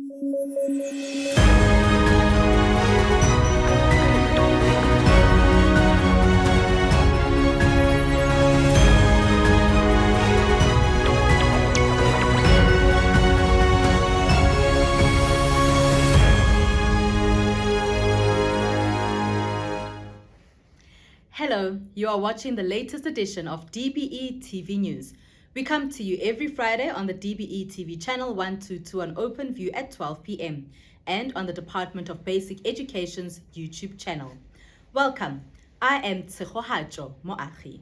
Hello, you are watching the latest edition of DBE TV News. We come to you every Friday on the DBE TV channel 122 on OpenView at 12 p.m. and on the Department of Basic Education's YouTube channel. Welcome. I am Tsehohajo Moachi.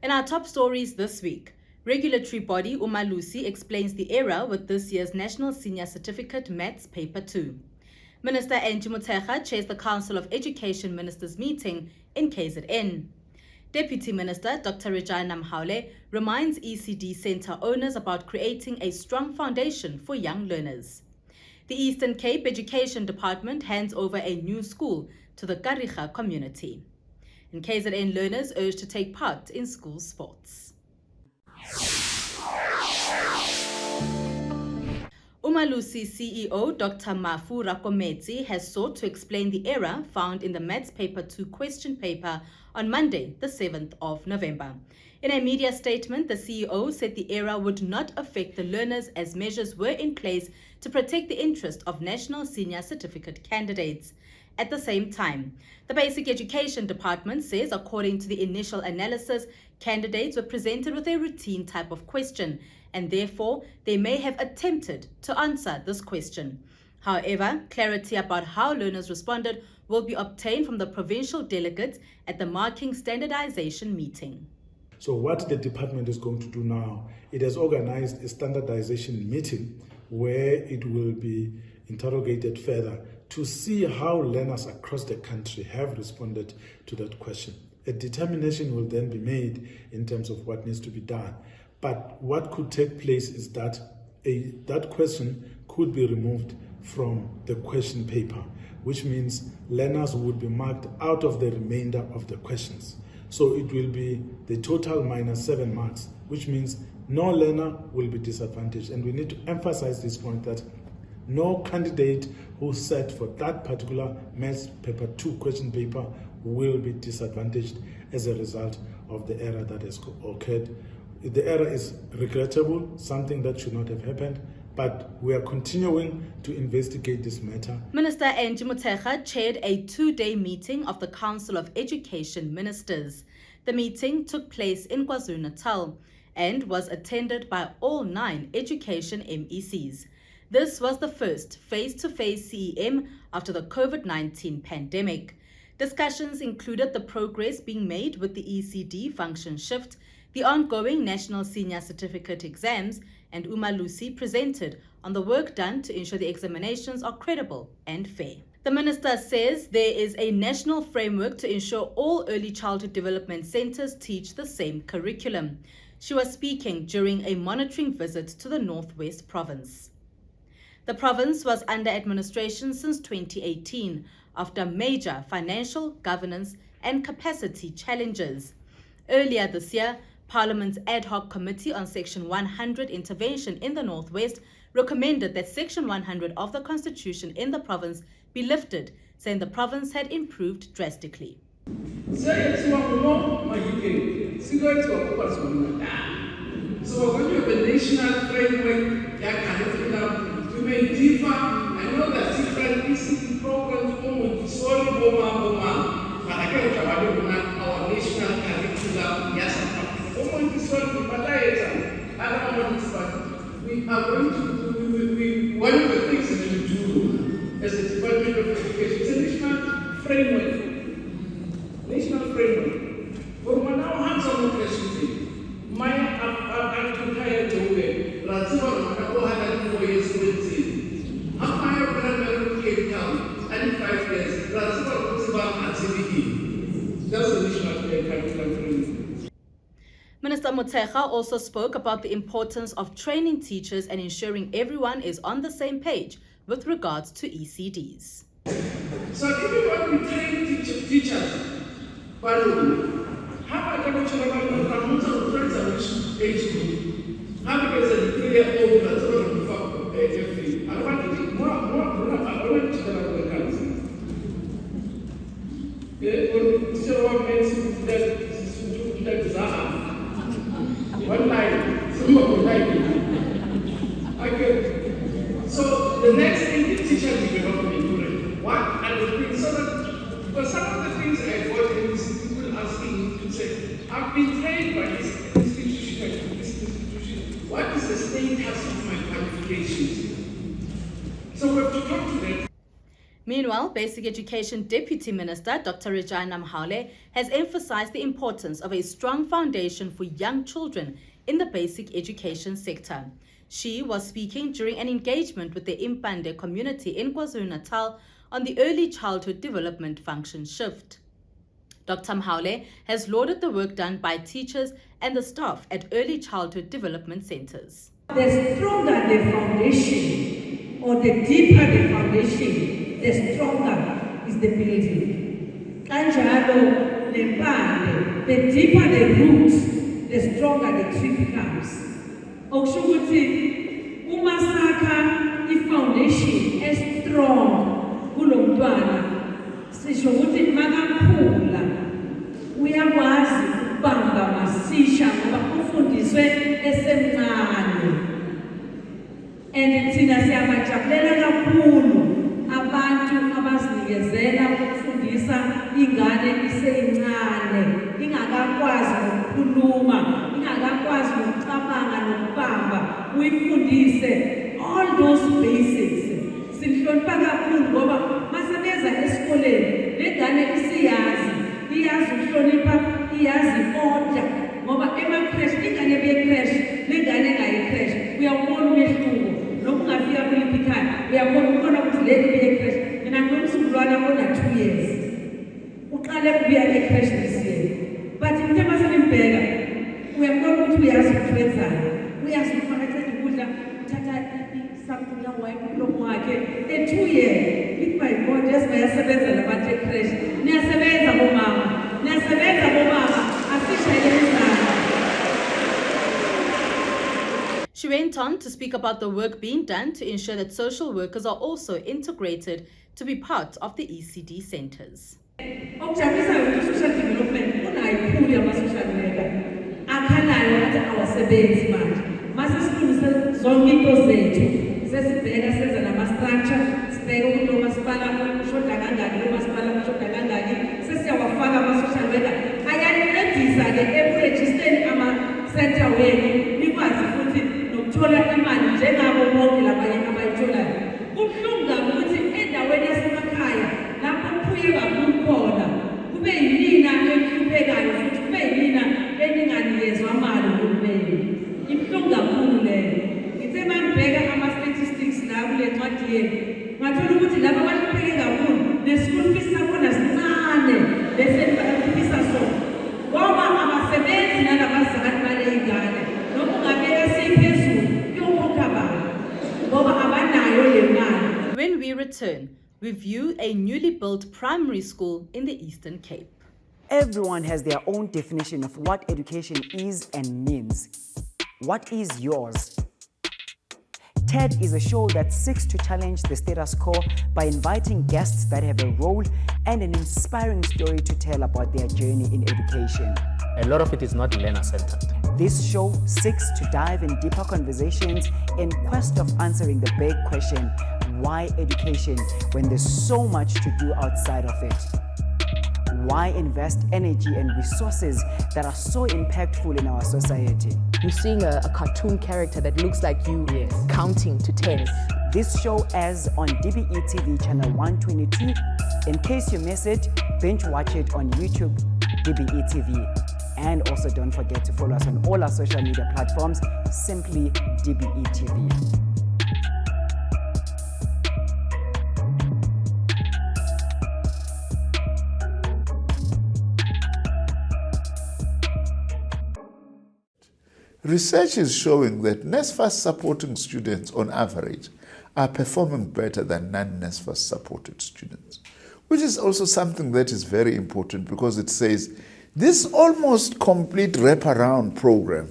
In our top stories this week, regulatory body Umalusi explains the error with this year's National Senior Certificate Maths Paper 2. Minister Angie Motshekga chairs the Council of Education Ministers meeting in KZN. Deputy Minister Dr. Regina Mhaule reminds ECD Centre owners about creating a strong foundation for young learners. The Eastern Cape Education Department hands over a new school to the Kariga community. And KZN learners urged to take part in school sports. Umalusi CEO Dr. Mafu Rakometsi has sought to explain the error found in the Maths Paper 2 question paper on Monday, the 7th of November. In a media statement, the CEO said the error would not affect the learners as measures were in place to protect the interest of National Senior Certificate candidates. At the same time, the Basic Education Department says according to the initial analysis, candidates were presented with a routine type of question, and therefore they may have attempted to answer this question. However, clarity about how learners responded will be obtained from the provincial delegates at the marking standardization meeting. So what the department is going to do now, it has organized a standardization meeting where it will be interrogated further to see how learners across the country have responded to that question. A determination will then be made in terms of what needs to be done. But what could take place is that that question could be removed from the question paper, which means learners would be marked out of the remainder of the questions. So it will be the total minus 7 marks, which means no learner will be disadvantaged. And we need to emphasize this point that no candidate who sat for that particular Maths Paper 2 question paper will be disadvantaged as a result of the error that has occurred. The error is regrettable, something that should not have happened, but we are continuing to investigate this matter. Minister Angie Motshekga chaired a 2-day meeting of the Council of Education Ministers. The meeting took place in KwaZulu-Natal and was attended by all 9 education MECs. This was the first face-to-face CEM after the COVID-19 pandemic. Discussions included the progress being made with the ECD function shift, the ongoing National Senior Certificate exams, and Umalusi presented on the work done to ensure the examinations are credible and fair. The minister says there is a national framework to ensure all early childhood development centers teach the same curriculum. She was speaking during a monitoring visit to the Northwest Province. The province was under administration since 2018 after major financial, governance, and capacity challenges. Earlier this year, Parliament's Ad Hoc Committee on Section 100 Intervention in the Northwest recommended that Section 100 of the Constitution in the province be lifted, saying the province had improved drastically. So when you have a national framework that curriculum, you may differ. I know that different ECD programs almost solely but I can't about our national curriculum. Yes, almost solely, but I don't want to. We are going to do. One of the things that we do as a Department of Education is a national framework. National framework. But we're now hands on the question. My entire domain, Razor, and 4 years old. How high of a Cape Town, and 5 years, Razor was about activity. That's the national curriculum. Minister Motshekga also spoke about the importance of training teachers and ensuring everyone is on the same page with regards to ECDs. So even when we train teachers, how I can age group? How year-old that's going to fuck every. I want to think more, I want to tell you the country. One night, someone will like it. Okay. So the next thing the teacher developed me doing, what are the things, so that, because some of the things I got in this, people asking me to say, I've been trained by this institution and this institution. What is the status of my qualifications? So we have to talk to them. Meanwhile, Basic Education Deputy Minister Dr. Reginah Mhaule has emphasized the importance of a strong foundation for young children in the basic education sector. She was speaking during an engagement with the Impande community in KwaZulu-Natal on the Early Childhood Development Function Shift. Dr. Mhaule has lauded the work done by teachers and the staff at Early Childhood Development Centers. The stronger the foundation, or the deeper the foundation, the stronger is the building. Kanjalo nempande, the deeper the roots, the stronger the tree becomes. Okushukuthi umasakha i-foundation strong kulomntwana sisho ukuthi makakhula uyakwazi ukubamba masisha ngoba ufundiswe esemncane. And thina siyabajabulela kakhulu abantu abazinikezela ukufundisa ingane iseyincane, ingakakwazi ukukhuluma, ingakakwazi ukucabanga nokubamba, uyifundise all those basics. Sinhlonipha kakhulu ngoba masebeza esikoleni lengane iyazi ukuhlonipha, iyazi order ngoba ema-crash ingane beye-crash nengane engayi-crash uyawubona umehluko. Nokungafika kuliphi ikhaya uyabona ukuthi leli beye-crash. Mina nginomzukulwana ona 2 years uqale ukubuya e-crash this year, but ngithe masenimbheka uyabona ukuthi uyazi ukuthi wenzani, uyazi ukuthi makaqeda ukudla uthatha something yawipe umlomo wakhe. A 2 year, with my God, yes, bayasebenza labantu e-crash. Niyasebenza bomama, asishayelezana. She went on to speak about the work being done to ensure that social workers are also integrated to be part of the ECD centers. Okujabulisayo ukuthi social development unayikhulu yama-social worker akhalayo athi awasebenzi manje. Masesikhulise zonke into zethu sesibheka senza nama-structure, sibheke ukuthi umasipala ushoda kangaki, umasipala ushoda kangaki, sesiyawafaka ama-social worker ayancedisa-ke ekurejisteni ama-center wenu nikwazi futhi nokuthola imali njengabo bonke labanye abayitholayo. Kubuhlungu kabi ukuthi endaweni yasemakhaya lapho kuphuye kakhulu khona kube yimina enhluphekayo futhi kube yimina eninganikezwa mali uhulumeni. Ibuhlungu kakhulu leyo. Ngithe mangibheka ama-statistics la kule ncwadi yenu ngathola ukuthi laba abahlupheke kakhulu ne-school fees sakhona sincane bese bayakhulisa sona ngoba abasebenzi nalabazali baley'ngane noma ungabeka siphezulu kuyokhokha bani ngoba abanayo le mali. When we return, we view a newly built primary school in the Eastern Cape. Everyone has their own definition of what education is and means. What is yours? TED is a show that seeks to challenge the status quo by inviting guests that have a role and an inspiring story to tell about their journey in education. A lot of it is not learner-centered. This show seeks to dive in deeper conversations in quest of answering the big question, why education when there's so much to do outside of it? Why invest energy and resources that are so impactful in our society? You're seeing a cartoon character that looks like you counting to 10. This show airs on DBE TV channel 122. In case you miss it, binge watch it on YouTube, DBE TV. And also don't forget to follow us on all our social media platforms, simply DBE TV. Research is showing that NSFAS supporting students on average are performing better than non-NSFAS supported students, which is also something that is very important because it says this almost complete wraparound program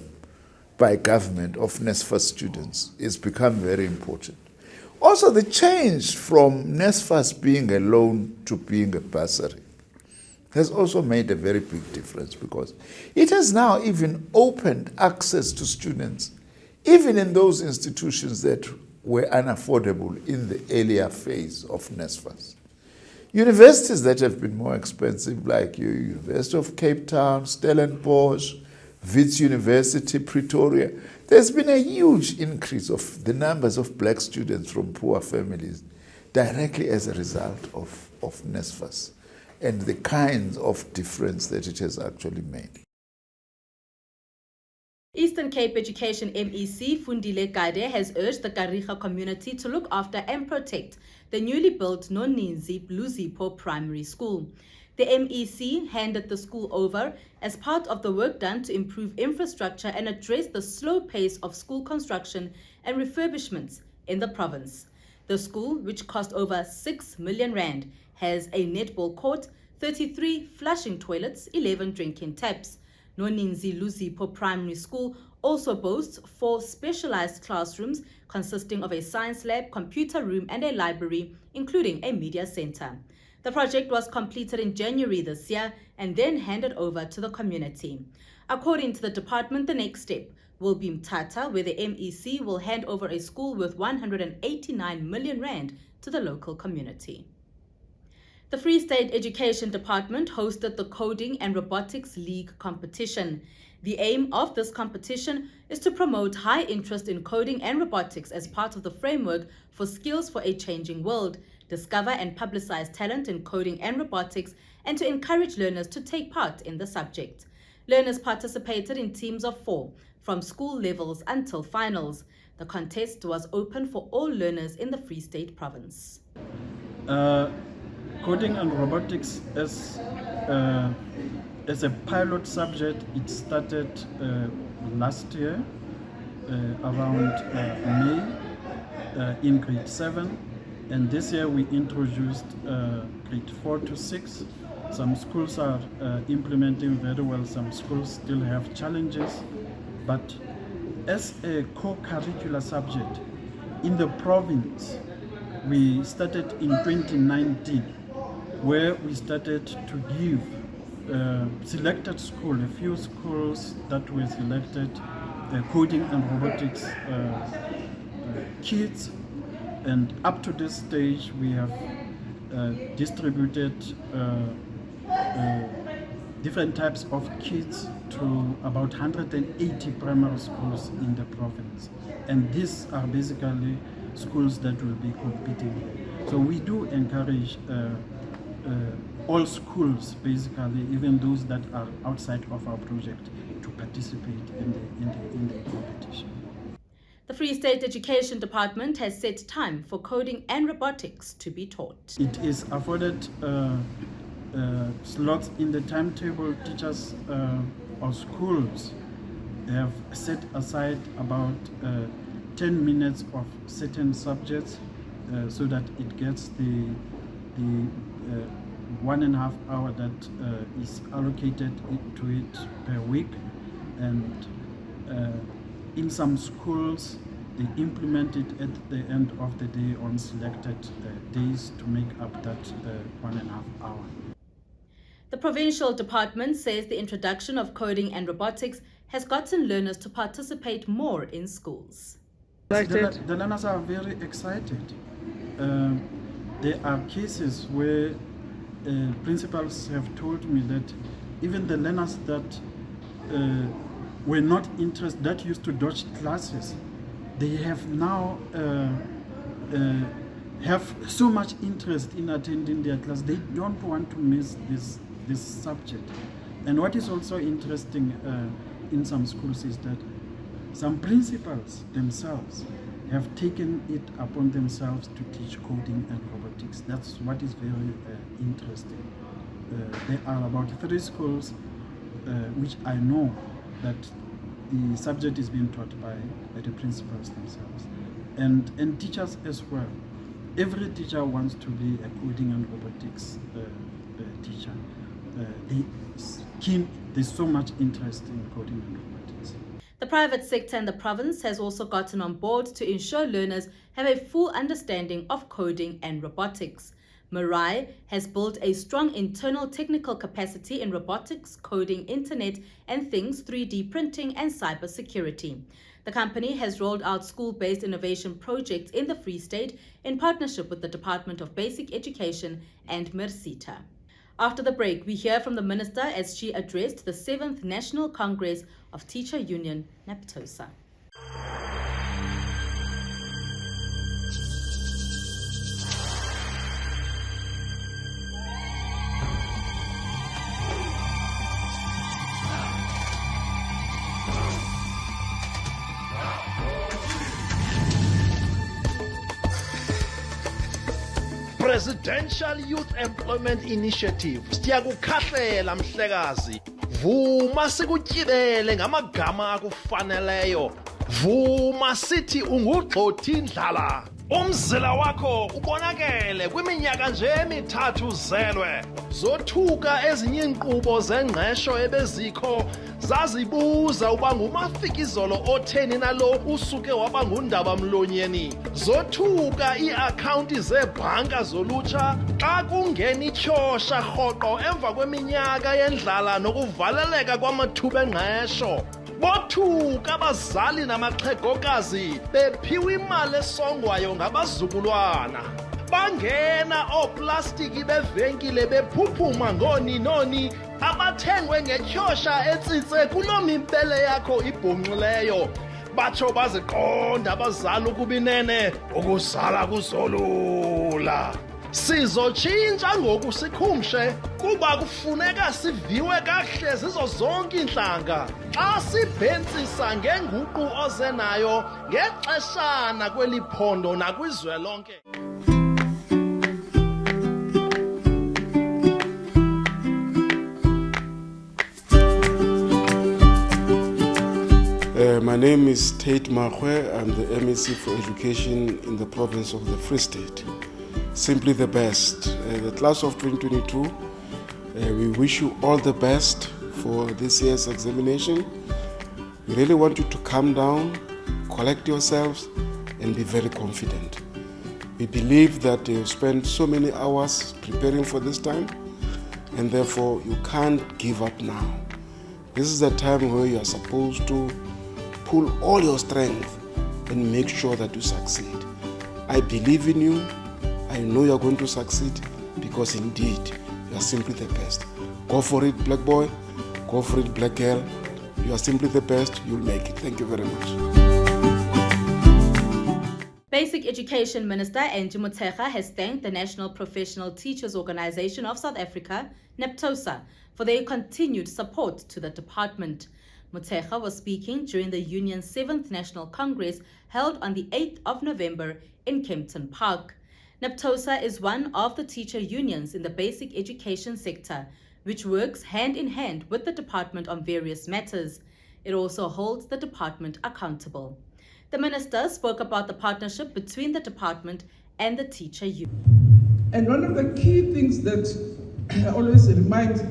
by government of NSFAS students is become very important. Also, the change from NSFAS being a loan to being a bursary has also made a very big difference, because it has now even opened access to students, even in those institutions that were unaffordable in the earlier phase of NSFAS. Universities that have been more expensive, like University of Cape Town, Stellenbosch, Wits University, Pretoria, there's been a huge increase of the numbers of black students from poor families directly as a result of NSFAS and the kinds of difference that it has actually made. Eastern Cape Education MEC Fundile Gade has urged the Kariga community to look after and protect the newly built Noninzi Bluzipho Primary School. The MEC handed the school over as part of the work done to improve infrastructure and address the slow pace of school construction and refurbishments in the province. The school, which cost over 6 million rand, has a netball court, 33 flushing toilets, 11 drinking taps. Noninzi Bluzipho Primary School also boasts 4 specialized classrooms consisting of a science lab, computer room and a library, including a media center. The project was completed in January this year and then handed over to the community. According to the department, the next step will be Mthatha, where the MEC will hand over a school worth 189 million rand to the local community. The Free State Education Department hosted the Coding and Robotics League competition. The aim of this competition is to promote high interest in coding and robotics as part of the framework for Skills for a Changing World, discover and publicize talent in coding and robotics, and to encourage learners to take part in the subject. Learners participated in teams of 4, from school levels until finals. The contest was open for all learners in the Free State province. Coding and robotics as a pilot subject, it started last year around May in grade 7, and this year we introduced grade 4 to 6. Some schools are implementing very well, some schools still have challenges, but as a co-curricular subject in the province, we started in 2019, where we started to give selected schools, a few schools that were selected, coding and robotics kits, and up to this stage we have distributed different types of kits to about 180 primary schools in the province, and these are basically schools that will be competing. So we do encourage all schools, basically, even those that are outside of our project, to participate in the competition. The Free State Education Department has set time for coding and robotics to be taught. It is afforded slots in the timetable. Teachers or schools have set aside about 10 minutes of certain subjects so that it gets the 1.5 hour that is allocated to it per week, and in some schools they implement it at the end of the day on selected days to make up that 1.5 hour. The provincial department says the introduction of coding and robotics has gotten learners to participate more in schools. The learners are very excited. There are cases where principals have told me that even the learners that were not interested, that used to dodge classes, they have now have so much interest in attending their class. They don't want to miss this subject. And what is also interesting in some schools is that some principals themselves have taken it upon themselves to teach coding and robotics. That's what is very interesting. There are about 3 schools which I know that the subject is being taught by the principals themselves, and teachers as well. Every teacher wants to be a coding and robotics teacher. There's so much interest in coding and robotics. The private sector in the province has also gotten on board to ensure learners have a full understanding of coding and robotics. Mirai has built a strong internal technical capacity in robotics, coding, Internet and Things, 3D printing and cybersecurity. The company has rolled out school-based innovation projects in the Free State in partnership with the Department of Basic Education and Mersita. After the break, we hear from the Minister as she addressed the 7th National Congress of Teacher Union, NAPTOSA. Presidential Youth Employment Initiative siyakukhahlela mhlekazi, vuma sikutyibele ngamagama akufaneleyo, vuma sithi ungugxothi ndlala, umzila wakho ubonakele kwiminyaka nje emithathu uzelwe, zothuka ezinye inkqubo zengqesho ebezikho zazibuza uba ngumafikizolo otheni nalo usuke waba ngundaba mlonyeni, zothuka ii-akhawunti zeebhanka zolutsha xa kungena ityhosha rhoqo emva kweminyaka yendlala nokuvaleleka kwamathuba engqesho, bothuka abazali namaxhegokazi bephiwa imali esongwayo ngabazukulwana, bangena ooplastiki bevenkile bephuphuma ngooni-noni abathengwe ngetyhosha etsitse kuloo mibele yakho ibhonxileyo, batsho baziqonda abazali ukuba inene ukuzala kuzolula. Sizotshintsha ngoku sikhumshe kuba kufuneka siviwe kahle zizo zonke iintlanga xa sibhentsisa ngenguqu oze nayo ngexeshana kweli phondo nakwizwe lonke. My name is Tate Mahwe. I'm the MEC for Education in the province of the Free State. Simply the best. The class of 2022, we wish you all the best for this year's examination. We really want you to calm down, collect yourselves, and be very confident. We believe that you've spent so many hours preparing for this time, and therefore you can't give up now. This is the time where you are supposed to pull all your strength and make sure that you succeed. I believe in you. I know you're going to succeed because indeed you are simply the best. Go for it, black boy. Go for it, black girl. You are simply the best. You'll make it. Thank you very much. Basic Education Minister Angie Motshekga has thanked the National Professional Teachers Organization of South Africa, NAPTOSA, for their continued support to the department. Motshekga was speaking during the union's 7th National Congress held on the 8th of November in Kempton Park. NAPTOSA is one of the teacher unions in the basic education sector, which works hand in hand with the department on various matters. It also holds the department accountable. The minister spoke about the partnership between the department and the teacher union. And one of the key things that I always remind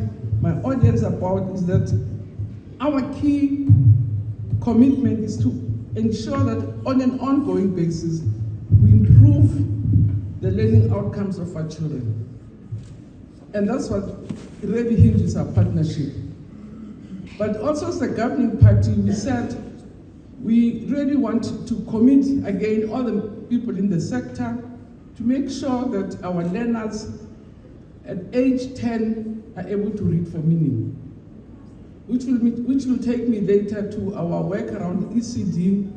my audience about is that our key commitment is to ensure that on an ongoing basis, we improve the learning outcomes of our children. And that's what really hinges our partnership. But also as the governing party, we said we really want to commit again all the people in the sector to make sure that our learners at age 10 are able to read for meaning, which will take me later to our work around ECD,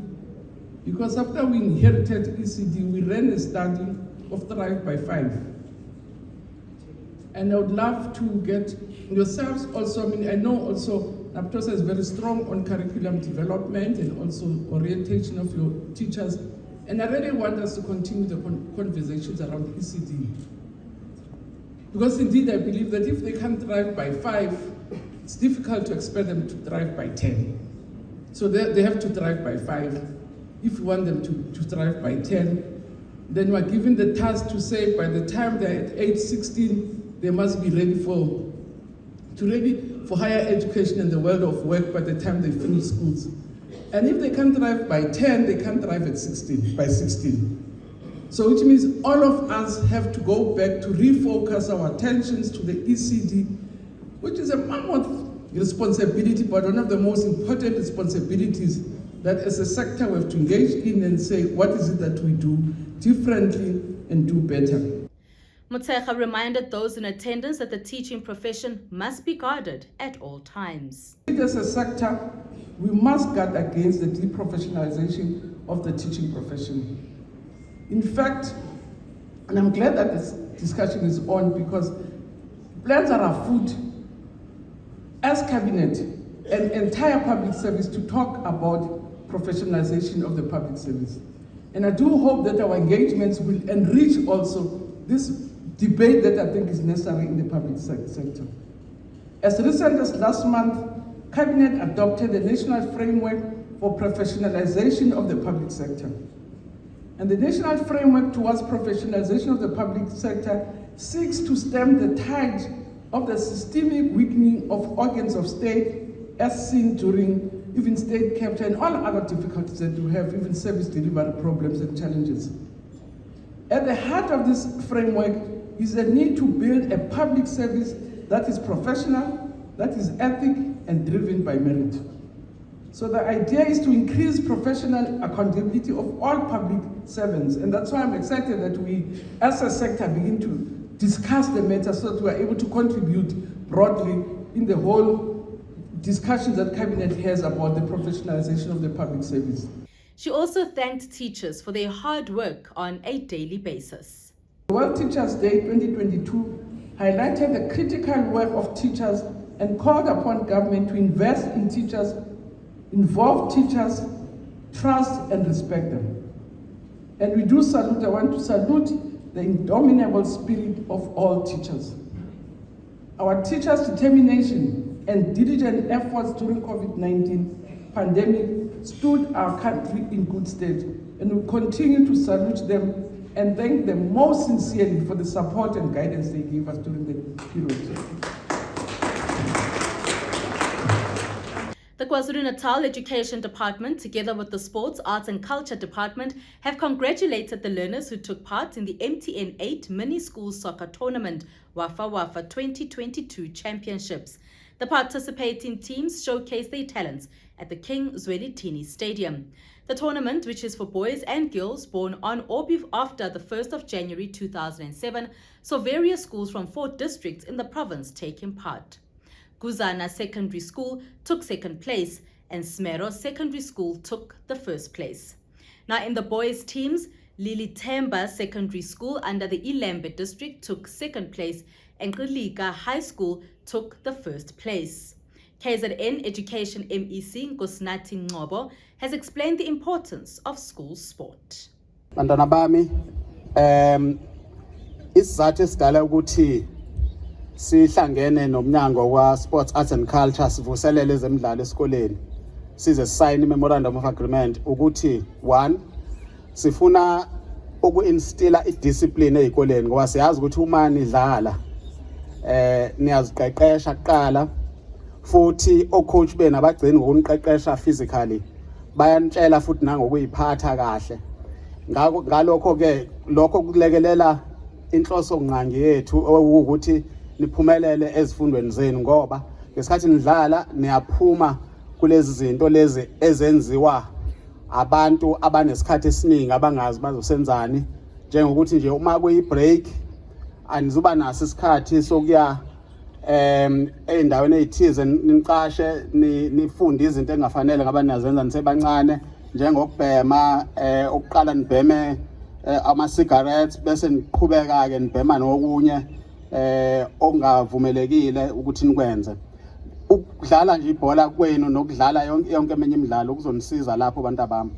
because after we inherited ECD, we ran a study of Thrive by 5. And I would love to get yourselves also, I know also NAPTOSA is very strong on curriculum development and also orientation of your teachers. And I really want us to continue the conversations around ECD. Because indeed I believe that if they can't thrive by 5, it's difficult to expect them to thrive by 10. So they have to thrive by 5. If you want them to thrive by 10, then we're given the task to say by the time they're at age 16, they must be ready for higher education in the world of work by the time they finish schools. And if they can't drive by 10, they can't drive at 16, by 16. So which means all of us have to go back to refocus our attentions to the ECD, which is a mammoth responsibility, but one of the most important responsibilities that as a sector we have to engage in and say, what is it that we do differently and do better? Motshekga reminded those in attendance that the teaching profession must be guarded at all times. As a sector, we must guard against the deprofessionalization of the teaching profession. In fact, and I'm glad that this discussion is on because plans are afoot as cabinet and entire public service to talk about professionalization of the public service. And I do hope that our engagements will enrich also this debate that I think is necessary in the public sector. As recent as last month, Cabinet adopted a national framework for professionalization of the public sector. And the national framework towards professionalization of the public sector seeks to stem the tide of the systemic weakening of organs of state as seen during even state capture and all other difficulties that we have, even service delivery problems and challenges. At the heart of this framework is the need to build a public service that is professional, that is ethic and driven by merit. So the idea is to increase professional accountability of all public servants. And that's why I'm excited that we, as a sector, begin to discuss the matter so that we are able to contribute broadly in the whole discussion that Cabinet has about the professionalization of the public service. She also thanked teachers for their hard work on a daily basis. World Teachers Day 2022 highlighted the critical work of teachers and called upon government to invest in teachers, involve teachers, trust and respect them. And we do salute, I want to salute the indomitable spirit of all teachers. Our teachers' determination and diligent efforts during COVID-19 pandemic stood our country in good stead, and we continue to salute them and thank them most sincerely for the support and guidance they gave us during the period. The KwaZulu-Natal Education Department, together with the Sports, Arts and Culture Department, have congratulated the learners who took part in the MTN 8 Mini School Soccer Tournament Wafa Wafa 2022 Championships. The participating teams showcased their talents at the King Zwelithini Stadium. The tournament, which is for boys and girls born on or after the 1st of January 2007, saw various schools from 4 districts in the province taking part. Guzana Secondary School took second place and Smero Secondary School took the first place. Now in the boys teams, Lili Temba Secondary School under the Ilembe district took second place and Gqilika High School took the first place. KZN Education MEC Nkosinathi Ngcobo has explained the importance of school sport. Bantwana bami, isizathu esidala ukuthi sihlangene nomnyango wa Sports, Arts and Culture sivuselele ezemidlalo esikoleni size sign memorandum of agreement ukuthi 1 sifuna uku-instilla i-discipline ezikoleni ngoba siyazi ukuthi uma nidlala niyaziqeqesha kuqala futhi ocoach bena abagcini ngokuniqeqesha physically bayanitshela futhi nangokuyiphatha kahle ngalokho ke lokho kulekelela inhloso ngqangi yethu ukuthi niphumelele ezifundweni zenu ngoba ngesikhathi nidlala niyaphuma kulezi zinto lezi ezenziwa abantu abanesikhathi esiningi abangazi bazosenzani njengokuthi nje uma kuyi break anizuba naso isikhathi sokuya endaweni ezithize niqashe nifunde izinto engafanele ngabe niyazenza nisebancane njengokubhema ukuqala nibheme ama cigarettes bese niqhubeka ke nibhema nokunye ongavumelekile ukuthi nikwenze ukudlala nje ibhola kwenu nokudlala yonke eminye imidlalo kuzonisiza lapho bantu abami.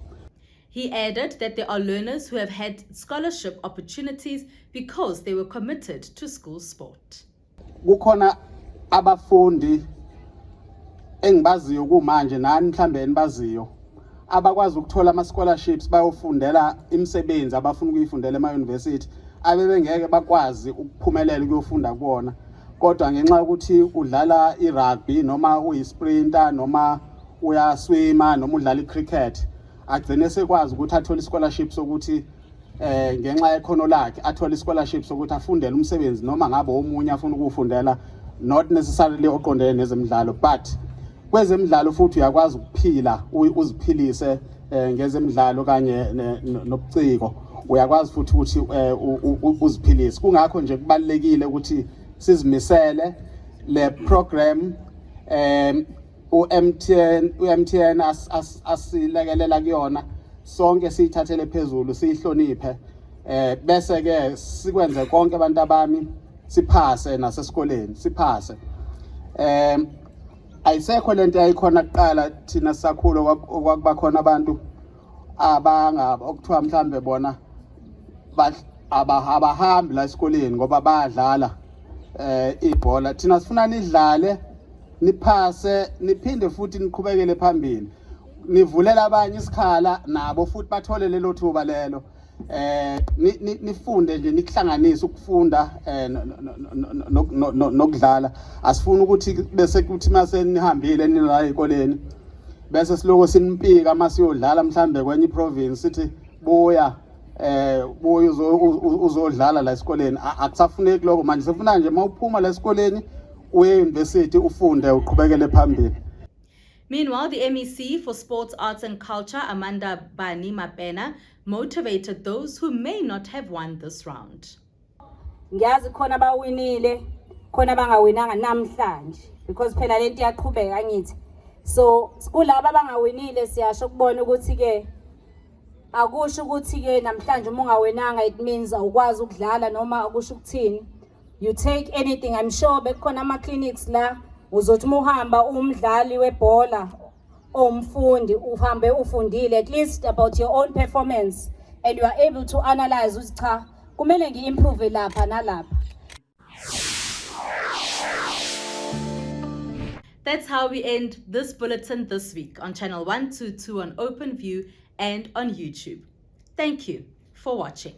He added that there are learners who have had scholarship opportunities because they were committed to school sport. Kukhona abafundi engibaziyo kumanje nani mhlambe enibaziyo abakwazi ukuthola ama scholarships bayofundela imisebenzi abafuna ukuyifundela ema university abebengeke bakwazi ukuphumelela ukuyofunda kubona kodwa ngenxa ukuthi udlala irugby noma uyisprinter noma uyaswima noma udlala icricket agcine sekwazi ukuthi athole scholarship sokuthi ngenxa yekhono lakhe athole scholarship sokuthi afundele umsebenzi noma ngabe omunye afuna ukufundela not necessarily oqondene nezemidlalo but kwezemidlalo futhi uyakwazi ukuphila uziphilise ngezemidlalo kanye nobuciko uyakwazi futhi ukuthi uziphilise kungakho nje kubalekile ukuthi sizimisele le program uMTN asilekelela kuyona sonke siyithathele phezulu siyihloniphe bese ke sikwenze konke abantu abami siphase nasesikoleni siphase ayisekho lento yayikhona kuqala thina sisakhula okwakuba khona abantu abangaba okuthiwa mhlambe bona abahambi la esikoleni ngoba bayadlala ibhola thina sifuna nidlale niphase niphinde futhi niqhubekele phambili nivulela abanye isikhala nabo futhi bathole lelo thuba lelo nifunde nje nikuhlanganise ukufunda nokudlala asifuni ukuthi bese kuthi mase nihambile nila ezikoleni bese siloko sinipika masiyodlala mhlambe kwenye province sithi buya buya uzodlala la esikoleni akusafuneki lokho manje sifuna nje mawuphuma la esikoleni uye university ufunde uqhubekele phambili. Meanwhile, the MEC for Sports, Arts and Culture, Amanda Bani Mapena, motivated those who may not have won this round. Ngiyazi khona bawinile, khona bangawinanga namhlanje because phela lento iyaqhubeka ngithi. So, kulabo abangawinile siyasho ukubona ukuthi ke akusho ukuthi ke namhlanje uma ungawinanga it means awukwazi ukudlala noma akusho ukuthini. You take anything. I'm sure bekhona ama clinics la uzothi uhamba umdlali webhola omfundi uhambe ufundile at least about your own performance and you are able to analyze ukuthi cha kumele ngiimprove lapha nalapha. That's how we end this bulletin this week on channel 122 on OpenView and on YouTube. Thank you for watching.